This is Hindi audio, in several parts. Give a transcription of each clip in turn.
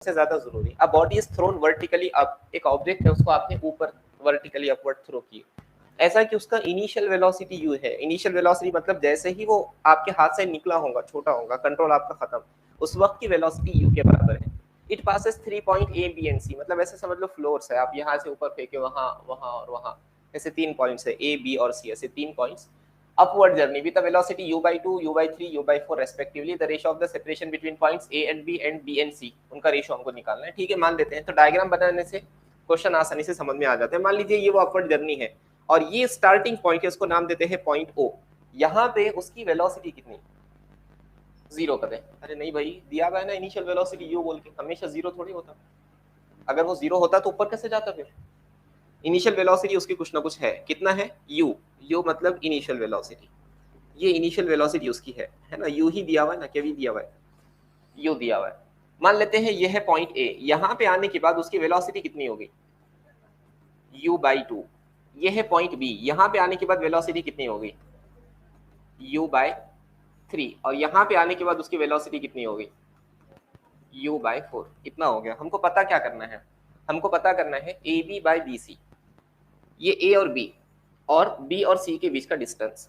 सबसे ज्यादा जरूरी। A body is thrown vertically up, एक ऑब्जेक्ट है उसको आपने ऊपर वर्टिकली अपवर्ड थ्रो किया, ऐसा कि उसका इनिशियल वेलोसिटी यू है। इनिशियल वेलोसिटी मतलब जैसे ही वो आपके हाथ से निकला होगा, छोटा होगा, कंट्रोल आपका खत्म, उस वक्त की वेलोसिटी यू के बराबर है। It passes 3 point A B and C, मतलब ऐसे समझ लो फ्लोर्स है, आप यहाँ से ऊपर फेंके वहां वहां और वहां, ऐसे 3 पॉइंट्स है ए बी और सी, ऐसे 3 points upward journey with a velocity u by 2, u by 3, u by 4 respectively. The ratio of the separation between points A and B and B and C, उनका रेशियो हमको निकालना है। ठीक है, मान लेते हैं। तो डायग्राम बनाने से क्वेश्चन आसानी से समझ में आ जाते हैं। मान लीजिए ये वो अपवर्ड जर्नी है और ये स्टार्टिंग पॉइंट है, उसको नाम देते हैं पॉइंट O। यहाँ पे उसकी वेलोसिटी कितनी, जीरो कर दें। अरे नहीं भाई, दिया हुआ है ना इनिशियल वेलोसिटी यू बोल के, हमेशा जीरो थोड़ी होता। अगर वो जीरो होता तो ऊपर कैसे जाता फिर। इनिशियल वेलोसिटी उसकी कुछ ना कुछ है, कितना है यू, यू मतलब इनिशियल वेलोसिटी, ये इनिशियल वेलोसिटी उसकी है ना, यू ही दिया हुआ है ना, क्या भी दिया हुआ है, यू दिया हुआ है। मान लेते हैं ये है पॉइंट ए, यहाँ पे आने के बाद उसकी वेलोसिटी कितनी होगी, u बाई 2। ये है पॉइंट बी, यहाँ पे आने के बाद वेलोसिटी कितनी होगी, u बाय 3, और यहाँ पे आने के बाद उसकी वेलोसिटी कितनी होगी, u बाय 4। इतना हो गया। हमको पता क्या करना है, हमको पता करना है A B by B C, ये ए और बी और सी के बीच का डिस्टेंस।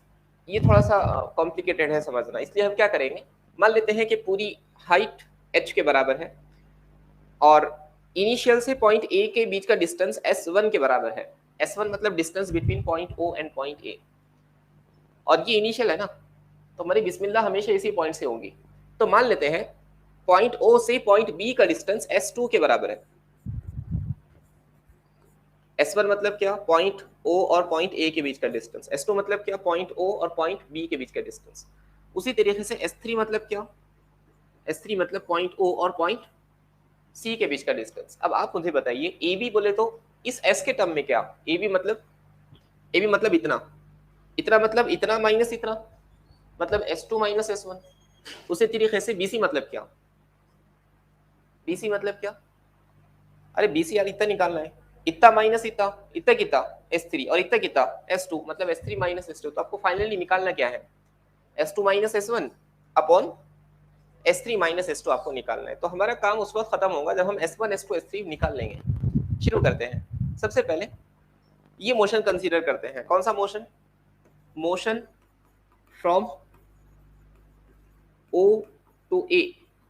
ये थोड़ा सा कॉम्प्लिकेटेड है समझना, इसलिए हम क्या करेंगे, मान लेते हैं कि पूरी हाइट h के बराबर है और इनिशियल से पॉइंट ए के बीच का डिस्टेंस s1 के बराबर है। s1 मतलब distance between point o and point a, और ये इनिशियल है ना, तो हमारी बिस्मिल्लाह हमेशा इसी पॉइंट से होंगी। तो मान लेते हैं पॉइंट o से पॉइंट b का डिस्टेंस s2 के बराबर है। S1 मतलब क्या, पॉइंट O और पॉइंट A के बीच का डिस्टेंस। S2 मतलब क्या, पॉइंट O और पॉइंट B के बीच का डिस्टेंस। उसी तरीके से S3 मतलब क्या, S3 मतलब पॉइंट O और पॉइंट C के बीच का डिस्टेंस। अब आप मुझे बताइए AB बोले तो इस S के टर्म में क्या, AB मतलब इतना, इतना मतलब इतना माइनस इतना, मतलब S2 माइनस S1। उसी तरीके से BC मतलब क्या, BC मतलब क्या, अरे BC यार इतना निकालना है, इतना माइनस इतना, इतना कितना S3 और इतना कितना S2, मतलब S3 माइनस S2। तो आपको फाइनली निकालना क्या है, S2 minus S1 upon S3 minus S2 आपको निकालना है। तो हमारा काम उस वक्त खत्म होगा जब हम S1 S2 S3 निकाल लेंगे। शुरू करते हैं। सबसे पहले ये मोशन कंसीडर करते हैं। कौन सा motion, motion from O to A।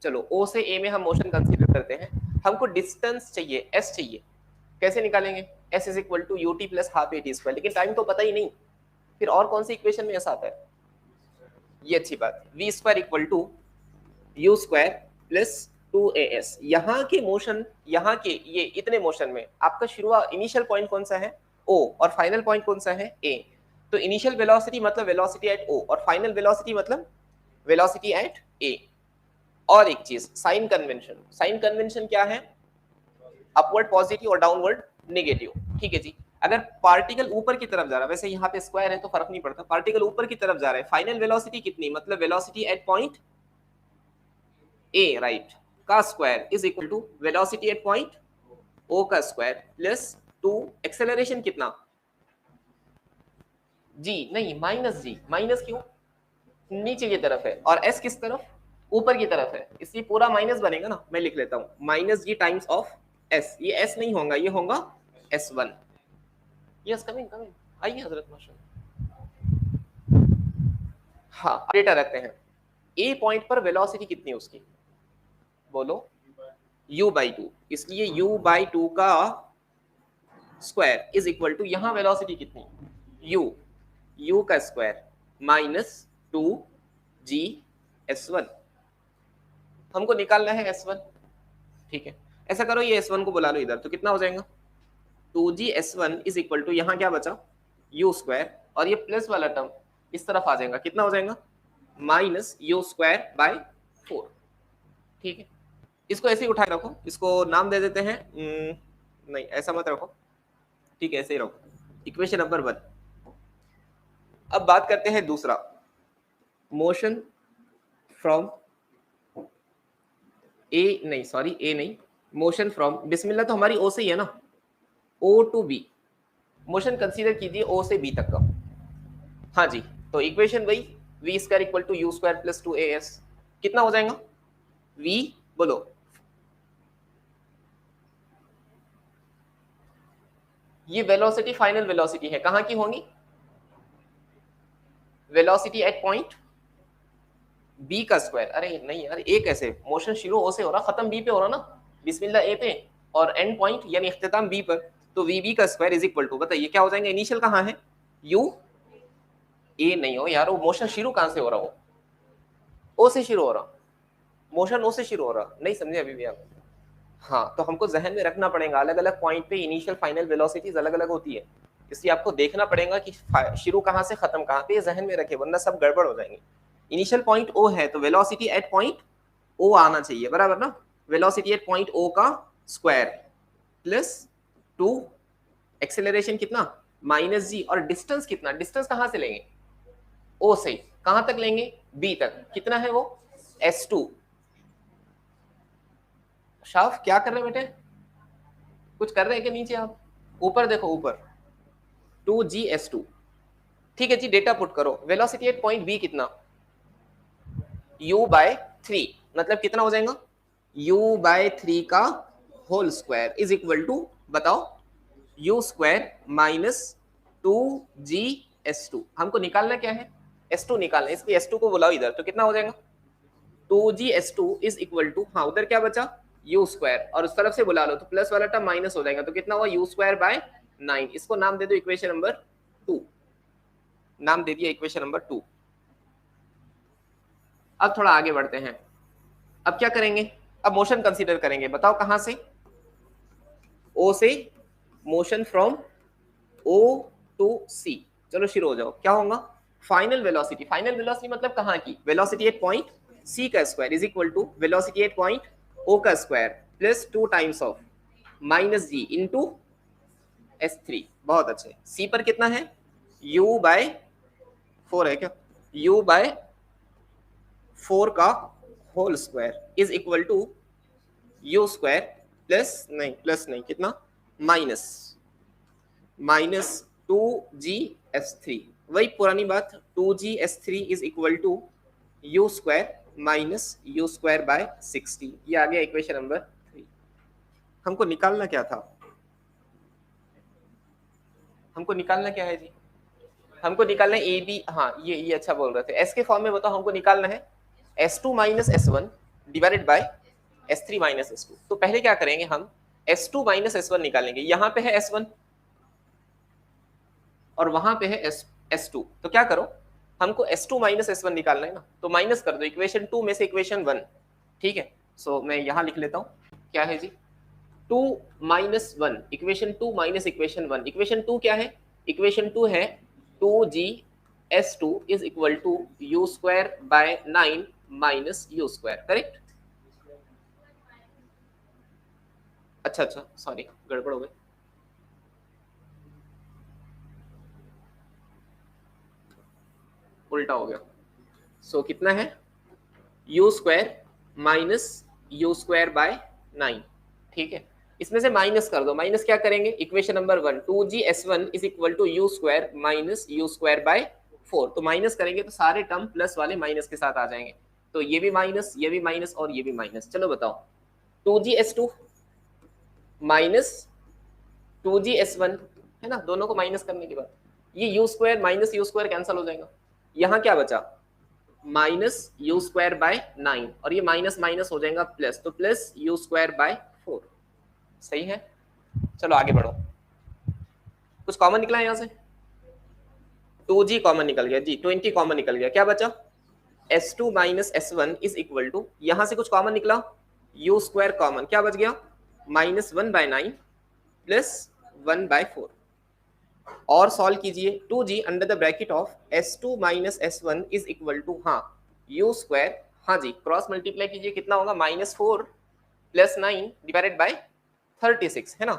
चलो O से A में हम मोशन कंसीडर करते हैं। हमको डिस्टेंस चाहिए, S चाहिए। कैसे निकालेंगे, S is equal to u t plus half a t square, लेकिन टाइम तो पता ही नहीं, फिर और कौन सी इक्वेशन में ऐसा आता है, ये अच्छी बात, v square equal to u square plus 2as। यहाँ के मोशन, यहाँ के ये इतने मोशन में आपका शुरुआत इनिशियल पॉइंट कौन सा है O और फाइनल पॉइंट कौन सा है A। तो इनिशियल वेलोसिटी मतलब वेलोसिटी एट O और फाइनल वेलोसिटी मतलब वेलोसिटी एट A। और एक चीज साइन कन्वेंशन, साइन कन्वेंशन क्या है, अपवर्ड पॉजिटिव और डाउनवर्ड नेगेटिव। ठीक है जी, अगर पार्टिकल ऊपर की तरफ जा रहा है, वैसे यहाँ पे स्क्वायर है तो फर्क नहीं पड़ता, पार्टिकल ऊपर की तरफ जा रहा है, फाइनल वेलोसिटी कितनी, मतलब velocity at point A right का square is equal to velocity at point O का स्क्वायर प्लस 2 एक्सेलरेशन कितना जी, नहीं माइनस जी, माइनस क्यों, नीचे की तरफ है और एस किस तरफ, ऊपर की तरफ है, इसलिए पूरा माइनस बनेगा ना। मैं लिख लेता हूं minus g times of s, ये एस नहीं होगा, ये होगा S1। यस कमिंग कमिंग, आइए हजरत माशाल्लाह। हाँ डेटा रखते हैं, ए पॉइंट पर वेलोसिटी कितनी है उसकी, बोलो u बाई 2, इसलिए u बाई 2 का स्क्वायर इज इक्वल टू, यहाँ वेलोसिटी कितनी u का स्क्वायर माइनस 2g/s1। हमको निकालना है S1। ठीक है, ऐसा करो ये S1 को बुला लो इधर, तो कितना हो जाएगा 2g/s1 इज इक्वल टू, यहाँ क्या बचा u स्क्वायर और ये प्लस वाला टर्म इस तरफ आ जाएगा, कितना हो जाएगा माइनस u स्क्वायर बाय 4। ठीक है, इसको ऐसे ही उठाए रखो, इसको नाम दे देते हैं नहीं ऐसा मत रखो, ठीक है ऐसे ही रखो, इक्वेशन नंबर 1। अब बात करते हैं दूसरा, मोशन फ्रॉम ए, नहीं सॉरी ए नहीं, मोशन फ्रॉम, बिस्मिल्लाह तो हमारी ओ से ही है ना, O to B, motion consider कीजिए ओ से बी तक का। हाँ जी, तो इक्वेशन वही v square equal to u square plus 2as, कितना हो जाएगा वी, बोलो ये वेलोसिटी फाइनल वेलोसिटी है, कहाँ की होंगी? वेलोसिटी एट पॉइंट बी का स्क्वायर। अरे नहीं यार, ए कैसे? मोशन शुरू ओ से हो रहा, खत्म बी पे हो रहा ना, बिस्मिल्लाह ए पे, और एंड पॉइंट यानी इख्तिताम बी पर, तो वी बी का स्क्वायर इज इक्वल टू, बताइए क्या हो जाएंगे? इनिशियल कहाँ है? यू, ए नहीं हो यार, वो मोशन शुरू कहाँ से हो रहा हो? ओ से शुरू हो रहा, मोशन ओ से शुरू हो रहा, नहीं समझे अभी भी आप? हाँ, तो हमको जहन में रखना पड़ेगा अलग अलग पॉइंट पे इनिशियल फाइनल वेलोसिटीज अलग अलग होती है, इसलिए आपको देखना पड़ेगा कि शुरू कहाँ से खत्म कहाँ पे, जहन में रखे वरना सब गड़बड़ हो जाएंगे। इनिशियल पॉइंट ओ है तो वेलोसिटी एट पॉइंट ओ आना चाहिए, बराबर ना? वेलोसिटी एट पॉइंट ओ का स्क्वायर प्लस 2, एक्सेलरेशन कितना? माइनस जी, और डिस्टेंस कितना? डिस्टेंस कहाँ से लेंगे? ओ से कहाँ तक लेंगे? बी तक, कितना है वो? s2। शाफ क्या कर रहे हैं बेटे? कुछ कर रहे हैं कि नीचे आप? ऊपर देखो, ऊपर 2GS2। ठीक है जी, डेटा पुट करो। वेलोसिटी एट पॉइंट बी कितना? u/3, मतलब कितना हो जाएगा? u/3 का whole square is equal to, बताओ, u स्क्वायर माइनस 2GS2। हमको निकालना क्या है? S2 निकालना है, इसलिए S2 को बुलाओ इधर, तो कितना हो जाएगा? 2GS2 इज इक्वल टू, हाँ उधर क्या बचा? u स्क्वायर, और उस तरफ से बुला लो तो प्लस वाला टर्म माइनस हो जाएगा, तो कितना हुआ? u square by 9। इसको नाम दे दो इक्वेशन नंबर 2, नाम दे दिया इक्वेशन नंबर 2। अब थोड़ा आगे बढ़ते हैं, अब क्या करेंगे? अब मोशन कंसीडर करेंगे, बताओ कहां से? ओ से, मोशन फ्रॉम ओ टू सी। चलो शुरू हो जाओ, क्या होगा? फाइनल वेलोसिटी, फाइनल वेलोसिटी मतलब कहां की? वेलोसिटी एट पॉइंट सी का square is equal to velocity at point O का square plus 2 times of minus G into s3। बहुत अच्छे। सी पर कितना है? u/4 है क्या? u/4 का whole square is equal to u square plus नहीं कितना? Minus 2GS3। वही पुरानी बात, 2GS3 is equal to u square minus u square by 60। ये आ गया इक्वेशन नंबर 3। हमको निकालना क्या था? हमको निकालना क्या है जी? हमको निकालना है ए बी, हाँ ये अच्छा बोल रहे थे, एस के फॉर्म में बताओ। हमको निकालना है S2 minus S1 divided by S3 minus S2। तो पहले क्या करेंगे हम? S2 माइनस S1 निकालेंगे। यहाँ पे है S1 और वहां पे है S2, तो क्या करो, हमको S2 माइनस S1 निकालना है ना, तो माइनस कर दो इक्वेशन 2 में से इक्वेशन 1। ठीक है, सो मैं यहां लिख लेता हूं, क्या है जी? 2 minus 1, equation 2 minus equation 1। Equation 2 क्या है? इक्वेशन 2 है 2GS2 is equal to u square by 9 minus u square, correct? अच्छा सॉरी, गड़बड़ हो गई। उल्टा हो गया। सो कितना है? u square minus u square by 9। ठीक है, इसमें से माइनस कर दो। माइनस क्या करेंगे? Equation number 1 2GS1 is equal to u square minus u square by 4। तो माइनस करेंगे तो सारे टर्म प्लस वाले माइनस के साथ आ जाएंगे, तो ये भी माइनस, ये भी माइनस और ये भी माइनस। चलो बताओ, 2GS2 माइनस 2GS1 है ना, दोनों को माइनस करने के बाद ये u square minus u square cancel हो जाएगा। यहाँ क्या बचा? माइनस u स्क्वायर बाय 9, और ये माइनस माइनस हो जाएगा प्लस, तो प्लस u स्क्वायर बाय 4। सही है, चलो आगे बढ़ो। कुछ कॉमन निकला है यहाँ से? 2g कॉमन निकल गया जी, 20 कॉमन निकल गया, क्या बचा? S2 minus S1 is equal to, यहाँ से कुछ कॉमन निकला, u स्क्वायर कॉमन, क्या बच गया? Minus 1/9 plus 1/4। और सॉल्व कीजिए, 2g under the bracket of S2 minus S1 is equal to, हाँ u स्क्वायर, हाँ जी क्रॉस मल्टीप्लाई कीजिए, कितना होगा? -4 प्लस 9 डिवाइडेड बाय 36 है ना,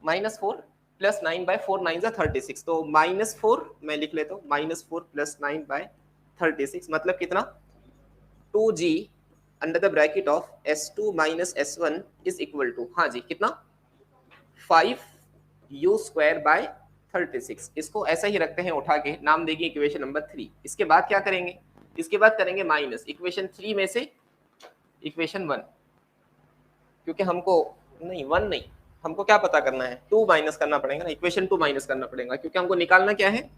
-4 प्लस 9/4, 9 जा 36, तो -4 मैं लिख लेता हूँ, -4 प्लस 9/36 मतलब कितना? 2g under the bracket of S2 minus S1 is equal to, हाँ जी कितना? 5u square by 36। इसको ऐसा ही रखते हैं उठा के, नाम देंगे इक्वेशन नंबर 3। इसके बाद क्या करेंगे? इसके बाद करेंगे माइनस इक्वेशन 3 में से इक्वेशन 1, क्योंकि हमको नहीं 1 नहीं, हमको क्या पता करना है, 2 माइनस करना पड़ेगा ना, इक्वेशन 2 माइनस करना पड़ेगा, क्योंकि हमको निकालना क्या है,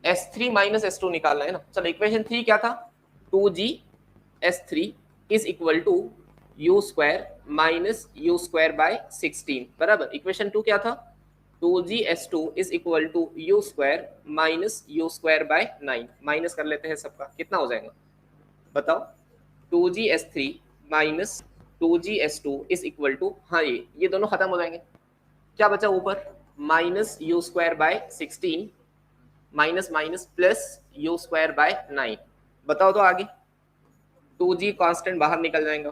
S3 माइनस S2 निकालना है ना। चलो इक्वेशन 3 क्या था, 2G S3 is equal to u square minus u square by 16 बराबर। इक्वेशन 2 क्या था, 2G S2 is equal to u square minus u square by 9। Minus कर लेते हैं सबका, कितना हो जाएगा बताओ, 2G S3 minus 2G S2 is equal to, हाँ ये दोनों खत्म हो जाएंगे, क्या बचा ऊपर, minus u square by 16 minus minus plus you square by 9। बताओ तो आगे, 2G कांस्टेंट बाहर निकल जाएगा,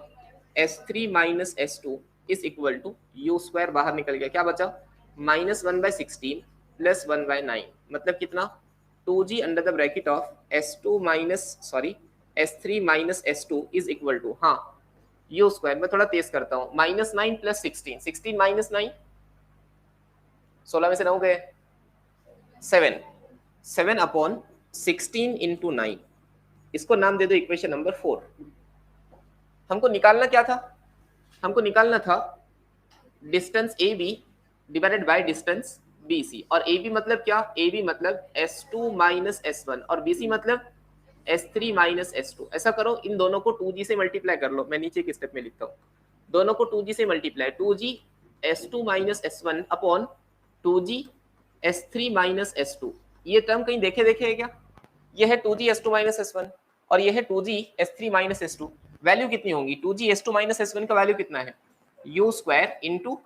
S3 minus S2 is equal to u square बाहर निकल गया, क्या बचा, माइनस 1/16 प्लस 1/9, मतलब कितना, 2G under the bracket of S2 minus sorry S3 minus S2 is equal to, हाँ यू स्क्वायर, मैं थोड़ा तेज करता हूँ, माइनस 9 प्लस 16, 16 माइनस 9, 16 में से 9 गए, 7, 7 अपॉन 16 इंटू 9, इसको नाम दे दो इक्वेशन नंबर 4। हमको निकालना क्या था, हमको निकालना था distance A B divided by distance B C, और ए बी मतलब क्या, ए बी मतलब S2 माइनस S1 और बी सी मतलब S3 माइनस S2। ऐसा करो, इन दोनों को 2G से मल्टीप्लाई कर लो, मैं नीचे एक स्टेप में लिखता हूँ, दोनों को 2G से multiply, 2G S2 minus S1 upon 2G S3 minus S2। ये टर्म कहीं देखे है क्या, ये है 2G S2 माइनस S1 और ये है 2G S3 minus S2। Value कितनी होंगी, 2G S2 माइनस S1 का वैल्यू कितना है, u square into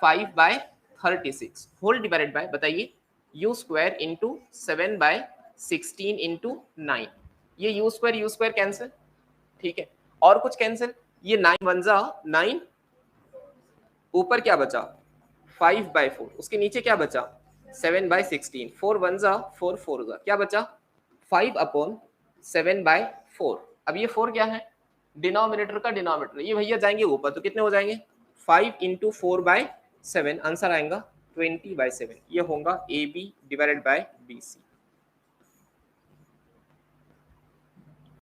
5/36 whole divided by, बताइए, यू स्क्वायर इंटू 7/16 इंटू 9। ये यू स्क्वायर कैंसिल, ठीक है, और कुछ कैंसिल, ये 9 1 जा 9, ऊपर क्या बचा 5/4, उसके नीचे क्या बचा 7/16, 4 1 जा 4 4 जा, क्या बचा 5/7/4। अब ये 4 क्या है, डिनोमिनेटर का डिनोमिनेटर, ये भैया जाएंगे ऊपर तो कितने हो जाएंगे, 5 इंटू 4/7, आंसर आएगा 20/7। ये होगा A B divided by B C.